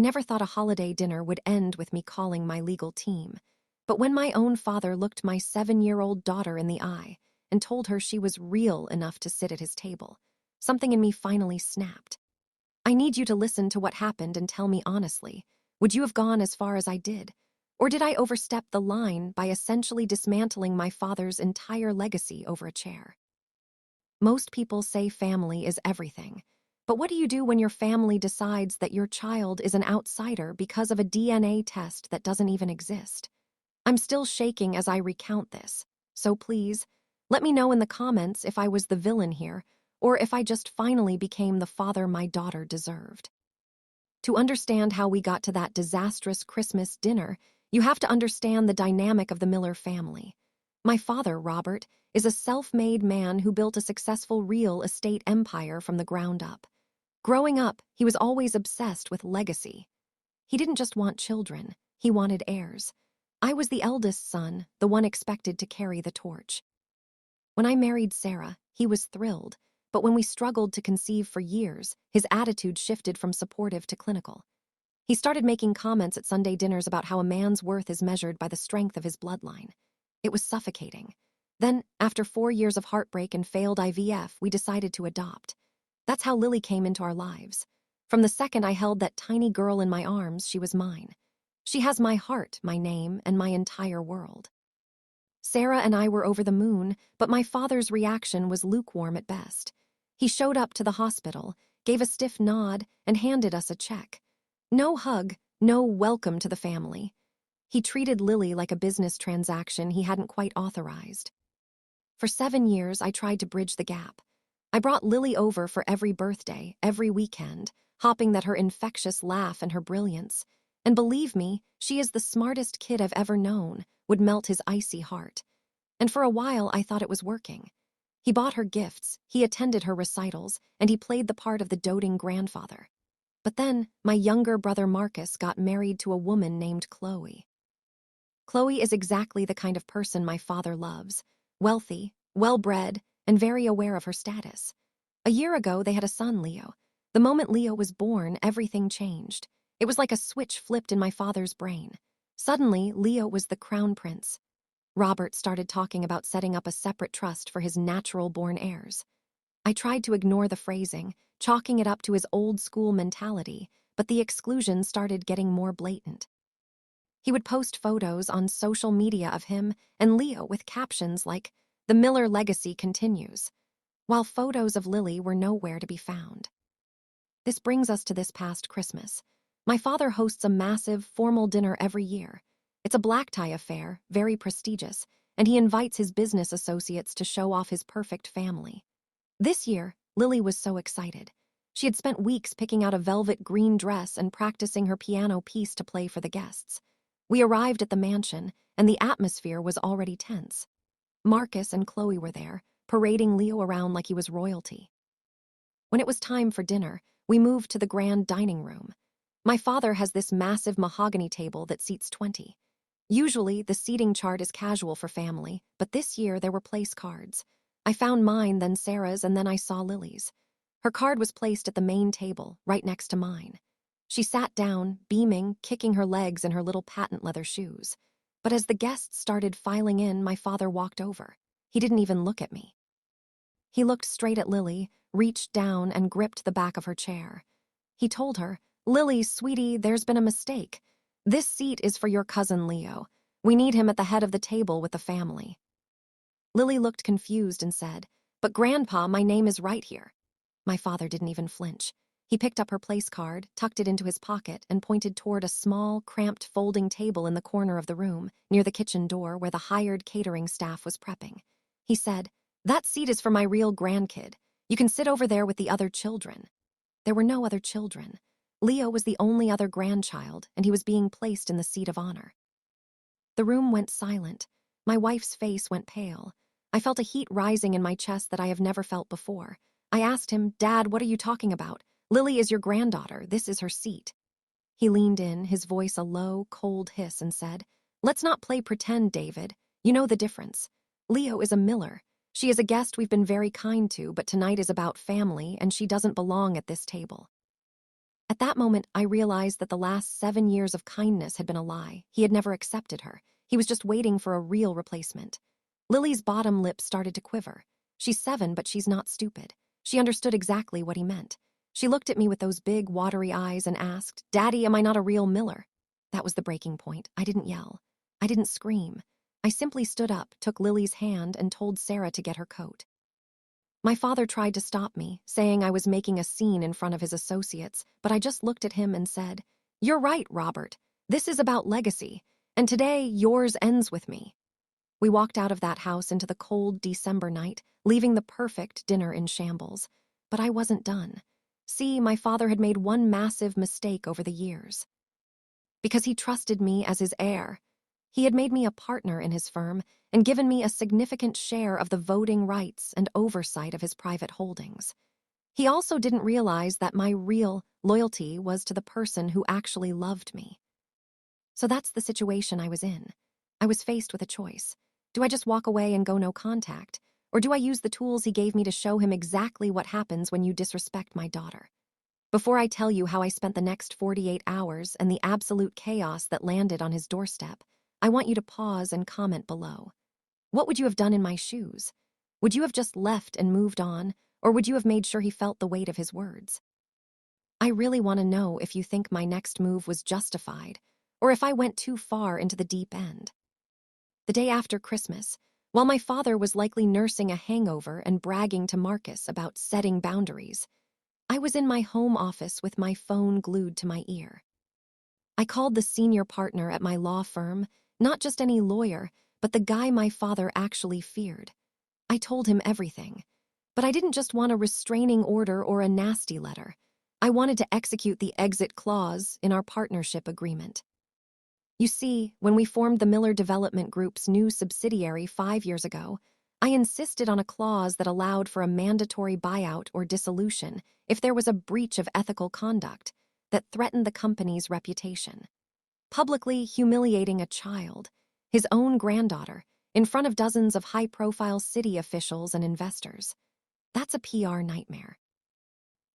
I never thought a holiday dinner would end with me calling my legal team. But when my own father looked my 7-year-old daughter in the eye and told her she was real enough to sit at his table, something in me finally snapped. I need you to listen to what happened and tell me honestly. Would you have gone as far as I did? Or did I overstep the line by essentially dismantling my father's entire legacy over a chair? Most people say family is everything. But what do you do when your family decides that your child is an outsider because of a DNA test that doesn't even exist? I'm still shaking as I recount this. So please, let me know in the comments if I was the villain here, or if I just finally became the father my daughter deserved. To understand how we got to that disastrous Christmas dinner, you have to understand the dynamic of the Miller family. My father, Robert, is a self-made man who built a successful real estate empire from the ground up. Growing up, he was always obsessed with legacy. He didn't just want children, he wanted heirs. I was the eldest son, the one expected to carry the torch. When I married Sarah, he was thrilled, but when we struggled to conceive for years, his attitude shifted from supportive to clinical. He started making comments at Sunday dinners about how a man's worth is measured by the strength of his bloodline. It was suffocating. Then, after 4 years of heartbreak and failed IVF, we decided to adopt. That's how Lily came into our lives. From the second I held that tiny girl in my arms, she was mine. She has my heart, my name, and my entire world. Sarah and I were over the moon, but my father's reaction was lukewarm at best. He showed up to the hospital, gave a stiff nod, and handed us a check. No hug, no welcome to the family. He treated Lily like a business transaction he hadn't quite authorized. For 7 years, I tried to bridge the gap. I brought Lily over for every birthday, every weekend, hoping that her infectious laugh and her brilliance, and believe me, she is the smartest kid I've ever known, would melt his icy heart. And for a while, I thought it was working. He bought her gifts, he attended her recitals, and he played the part of the doting grandfather. But then, my younger brother Marcus got married to a woman named Chloe. Chloe is exactly the kind of person my father loves. Wealthy, well-bred, and very aware of her status. A year ago, they had a son, Leo. The moment Leo was born, everything changed. It was like a switch flipped in my father's brain. Suddenly, Leo was the crown prince. Robert started talking about setting up a separate trust for his natural-born heirs. I tried to ignore the phrasing, chalking it up to his old-school mentality, but the exclusion started getting more blatant. He would post photos on social media of him and Leo with captions like, "The Miller legacy continues," while photos of Lily were nowhere to be found. This brings us to this past Christmas. My father hosts a massive, formal dinner every year. It's a black-tie affair, very prestigious, and he invites his business associates to show off his perfect family. This year, Lily was so excited. She had spent weeks picking out a velvet green dress and practicing her piano piece to play for the guests. We arrived at the mansion, and the atmosphere was already tense. Marcus and Chloe were there, parading Leo around like he was royalty. When it was time for dinner, we moved to the grand dining room. My father has this massive mahogany table that seats 20. Usually, the seating chart is casual for family, but this year there were place cards. I found mine, then Sarah's, and then I saw Lily's. Her card was placed at the main table, right next to mine. She sat down, beaming, kicking her legs in her little patent leather shoes. But as the guests started filing in, my father walked over. He didn't even look at me. He looked straight at Lily, reached down, and gripped the back of her chair. He told her, "Lily, sweetie, there's been a mistake. This seat is for your cousin Leo. We need him at the head of the table with the family." Lily looked confused and said, "But Grandpa, my name is right here." My father didn't even flinch. He picked up her place card, tucked it into his pocket, and pointed toward a small, cramped folding table in the corner of the room, near the kitchen door where the hired catering staff was prepping. He said, "That seat is for my real grandkid. You can sit over there with the other children." There were no other children. Leo was the only other grandchild, and he was being placed in the seat of honor. The room went silent. My wife's face went pale. I felt a heat rising in my chest that I have never felt before. I asked him, "Dad, what are you talking about? Lily is your granddaughter. This is her seat." He leaned in, his voice a low, cold hiss, and said, "Let's not play pretend, David. You know the difference. Leo is a Miller. She is a guest we've been very kind to, but tonight is about family, and she doesn't belong at this table." At that moment, I realized that the last 7 years of kindness had been a lie. He had never accepted her. He was just waiting for a real replacement. Lily's bottom lip started to quiver. She's 7, but she's not stupid. She understood exactly what he meant. She looked at me with those big, watery eyes and asked, "Daddy, am I not a real Miller?" That was the breaking point. I didn't yell. I didn't scream. I simply stood up, took Lily's hand, and told Sarah to get her coat. My father tried to stop me, saying I was making a scene in front of his associates, but I just looked at him and said, "You're right, Robert. This is about legacy, and today yours ends with me." We walked out of that house into the cold December night, leaving the perfect dinner in shambles. But I wasn't done. See, my father had made one massive mistake over the years. Because he trusted me as his heir. He had made me a partner in his firm and given me a significant share of the voting rights and oversight of his private holdings. He also didn't realize that my real loyalty was to the person who actually loved me. So that's the situation I was in. I was faced with a choice. Do I just walk away and go no contact? Or do I use the tools he gave me to show him exactly what happens when you disrespect my daughter? Before I tell you how I spent the next 48 hours and the absolute chaos that landed on his doorstep, I want you to pause and comment below. What would you have done in my shoes? Would you have just left and moved on, or would you have made sure he felt the weight of his words? I really want to know if you think my next move was justified, or if I went too far into the deep end. The day after Christmas, while my father was likely nursing a hangover and bragging to Marcus about setting boundaries, I was in my home office with my phone glued to my ear. I called the senior partner at my law firm, not just any lawyer, but the guy my father actually feared. I told him everything. But I didn't just want a restraining order or a nasty letter. I wanted to execute the exit clause in our partnership agreement. You see, when we formed the Miller Development Group's new subsidiary 5 years ago, I insisted on a clause that allowed for a mandatory buyout or dissolution if there was a breach of ethical conduct that threatened the company's reputation. Publicly humiliating a child, his own granddaughter, in front of dozens of high-profile city officials and investors. That's a PR nightmare.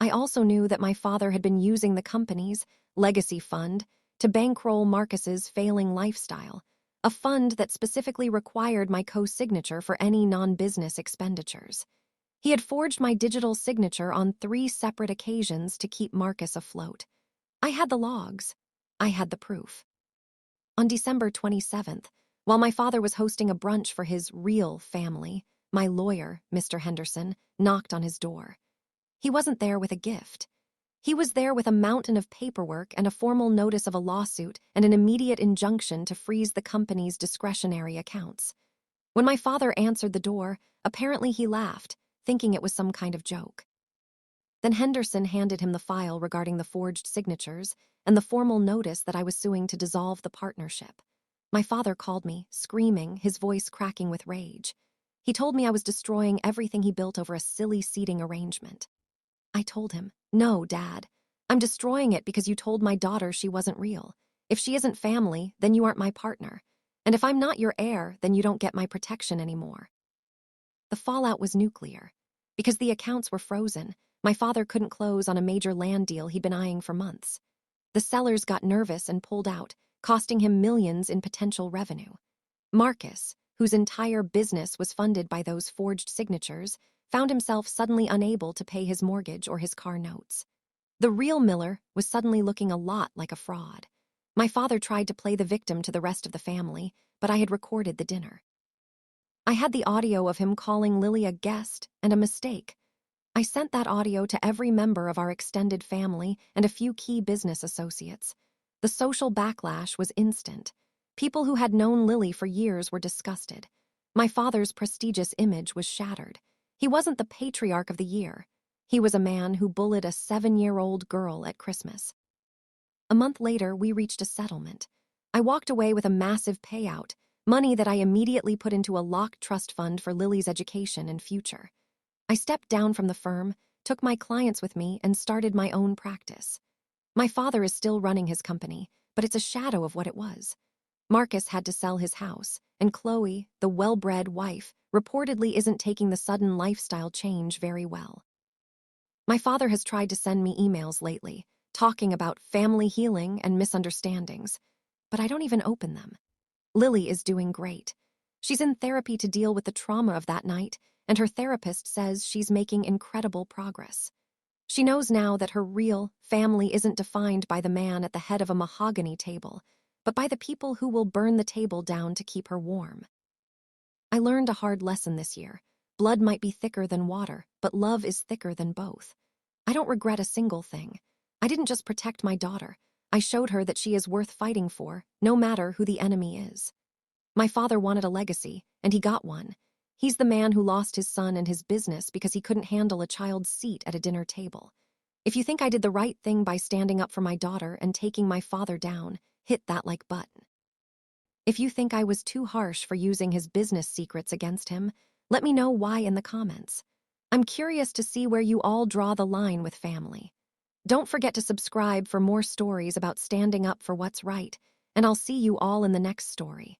I also knew that my father had been using the company's legacy fund to bankroll Marcus's failing lifestyle, a fund that specifically required my co-signature for any non-business expenditures. He had forged my digital signature on 3 separate occasions to keep Marcus afloat. I had the logs. I had the proof. On December 27th, while my father was hosting a brunch for his real family, my lawyer, Mr. Henderson, knocked on his door. He wasn't there with a gift. He was there with a mountain of paperwork and a formal notice of a lawsuit and an immediate injunction to freeze the company's discretionary accounts. When my father answered the door, apparently he laughed, thinking it was some kind of joke. Then Henderson handed him the file regarding the forged signatures and the formal notice that I was suing to dissolve the partnership. My father called me, screaming, his voice cracking with rage. He told me I was destroying everything he built over a silly seating arrangement. I told him, "No, Dad. I'm destroying it because you told my daughter she wasn't real. If she isn't family, then you aren't my partner. And if I'm not your heir, then you don't get my protection anymore." The fallout was nuclear. Because the accounts were frozen, my father couldn't close on a major land deal he'd been eyeing for months. The sellers got nervous and pulled out, costing him millions in potential revenue. Marcus, whose entire business was funded by those forged signatures, found himself suddenly unable to pay his mortgage or his car notes. The real Miller was suddenly looking a lot like a fraud. My father tried to play the victim to the rest of the family, but I had recorded the dinner. I had the audio of him calling Lily a guest and a mistake. I sent that audio to every member of our extended family and a few key business associates. The social backlash was instant. People who had known Lily for years were disgusted. My father's prestigious image was shattered. He wasn't the patriarch of the year. He was a man who bullied a 7-year-old girl at Christmas. A month later, we reached a settlement. I walked away with a massive payout, money that I immediately put into a locked trust fund for Lily's education and future. I stepped down from the firm, took my clients with me, and started my own practice. My father is still running his company, but it's a shadow of what it was. Marcus had to sell his house, and Chloe, the well-bred wife, reportedly isn't taking the sudden lifestyle change very well. My father has tried to send me emails lately, talking about family healing and misunderstandings, but I don't even open them. Lily is doing great. She's in therapy to deal with the trauma of that night, and her therapist says she's making incredible progress. She knows now that her real family isn't defined by the man at the head of a mahogany table, but by the people who will burn the table down to keep her warm. I learned a hard lesson this year. Blood might be thicker than water, but love is thicker than both. I don't regret a single thing. I didn't just protect my daughter. I showed her that she is worth fighting for, no matter who the enemy is. My father wanted a legacy, and he got one. He's the man who lost his son and his business because he couldn't handle a child's seat at a dinner table. If you think I did the right thing by standing up for my daughter and taking my father down, hit that like button. If you think I was too harsh for using his business secrets against him, let me know why in the comments. I'm curious to see where you all draw the line with family. Don't forget to subscribe for more stories about standing up for what's right, and I'll see you all in the next story.